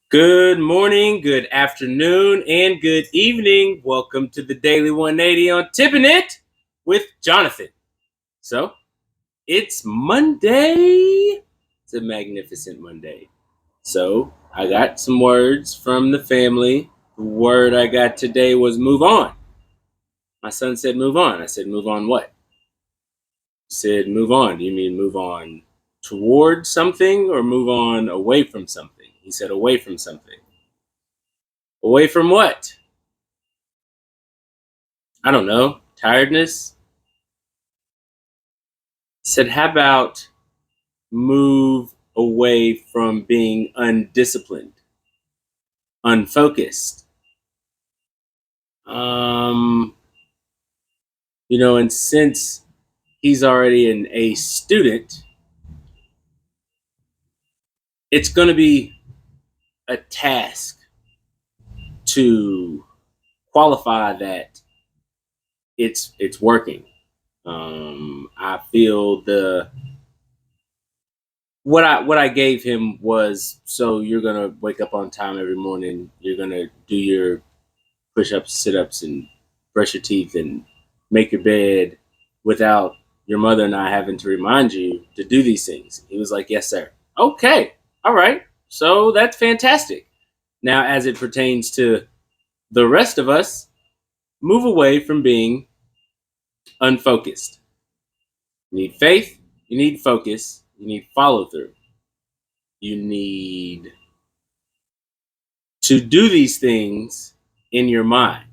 Good morning, good afternoon, and good evening. Welcome to the Daily 180 on Tipping It with Jonathan. So, it's Monday. It's a magnificent Monday. So, I got some words from the family. The word I got today was move on. My son said move on. I said move on what? He said move on. Do you mean move on toward something or move on away from something? He said away from something. Away from what? I don't know, tiredness. Said, how about move away from being undisciplined, unfocused? Um, and since he's already a student, it's going to be a task to qualify that it's working. I feel what I gave him was, so you're gonna wake up on time every morning. You're gonna do your push-ups, sit-ups, and brush your teeth and make your bed without your mother and I having to remind you to do these things. He was like, yes, sir. Okay. All right. So that's fantastic. Now, as it pertains to the rest of us, move away from being unfocused. You need faith. You need focus. You need follow through. You need to do these things in your mind.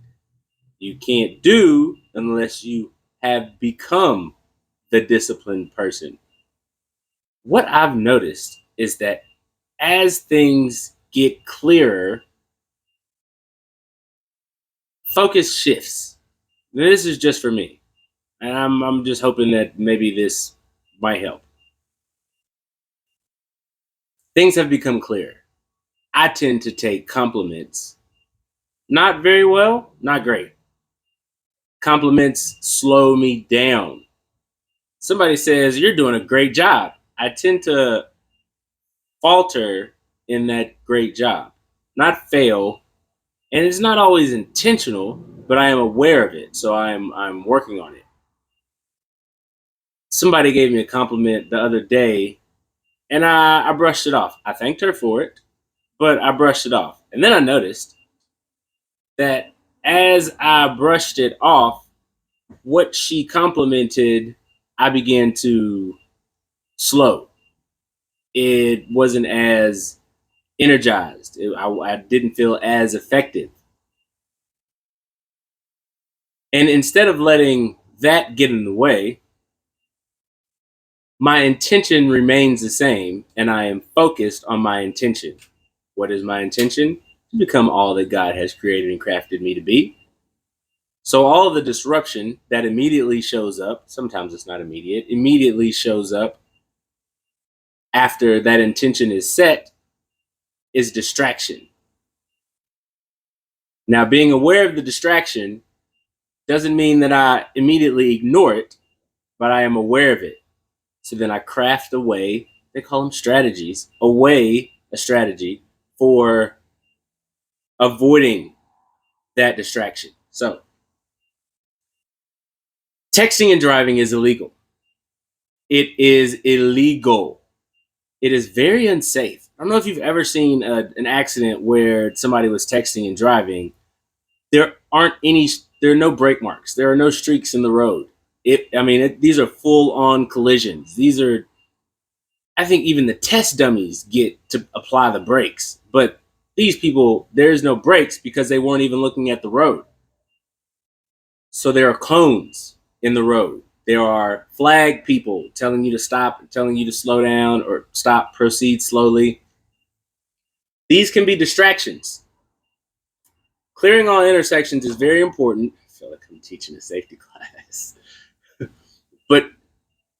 You can't do unless you have become the disciplined person. What I've noticed is that as things get clearer, focus shifts. Now, this is just for me, and I'm just hoping that maybe this might help. Things have become clearer. I tend to take compliments not very well, not great. Compliments slow me down. Somebody says, you're doing a great job. I tend to falter in that great job, not fail. And it's not always intentional, but I am aware of it. So I'm working on it. Somebody gave me a compliment the other day and I brushed it off. I thanked her for it, but I brushed it off. And then I noticed that as I brushed it off, what she complimented, I began to slow. It wasn't as energized. I didn't feel as effective. And instead of letting that get in the way, my intention remains the same, and I am focused on my intention. What is my intention? To become all that God has created and crafted me to be. So, all of the disruption that immediately shows up, sometimes it's not immediate, immediately shows up after that intention is set, is distraction. Now, being aware of the distraction doesn't mean that I immediately ignore it, but I am aware of it. So then I craft a way, they call them strategies, a strategy for avoiding that distraction. So texting and driving is illegal. It is illegal. It is very unsafe. I don't know if you've ever seen an accident where somebody was texting and driving. There aren't any, there are no brake marks. There are no streaks in the road. These are full on collisions. These are, I think even the test dummies get to apply the brakes, but these people, there's no brakes because they weren't even looking at the road. So there are cones in the road. There are flag people telling you to stop, telling you to slow down or stop, proceed slowly. These can be distractions. Clearing all intersections is very important. I feel like I'm teaching a safety class. But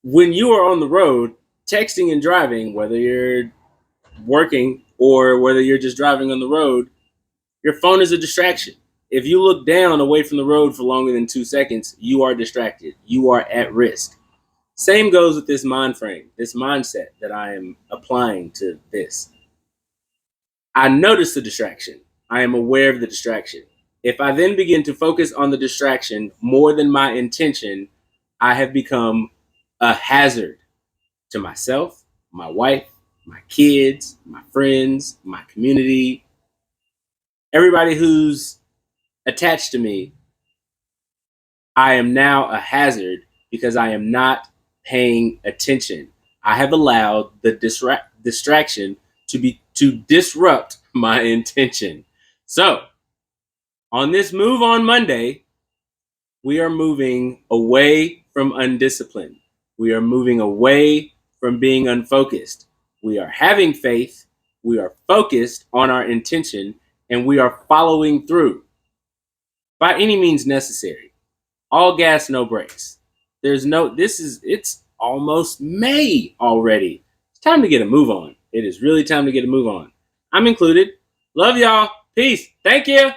when you are on the road, texting and driving, whether you're working or whether you're just driving on the road, your phone is a distraction. If you look down away from the road for longer than 2 seconds, you are distracted. You are at risk. Same goes with this mind frame, this mindset that I am applying to this. I notice the distraction. I am aware of the distraction. If I then begin to focus on the distraction more than my intention, I have become a hazard to myself, my wife, my kids, my friends, my community, everybody who's attached to me. I am now a hazard because I am not paying attention. I have allowed the distraction to disrupt my intention. So, on this Move On Monday, we are moving away from undisciplined. We are moving away from being unfocused. We are having faith. We are focused on our intention, and we are following through by any means necessary. All gas, no brakes. It's almost May already. It's time to get a move on. It is really time to get a move on. I'm included. Love y'all. Peace. Thank you.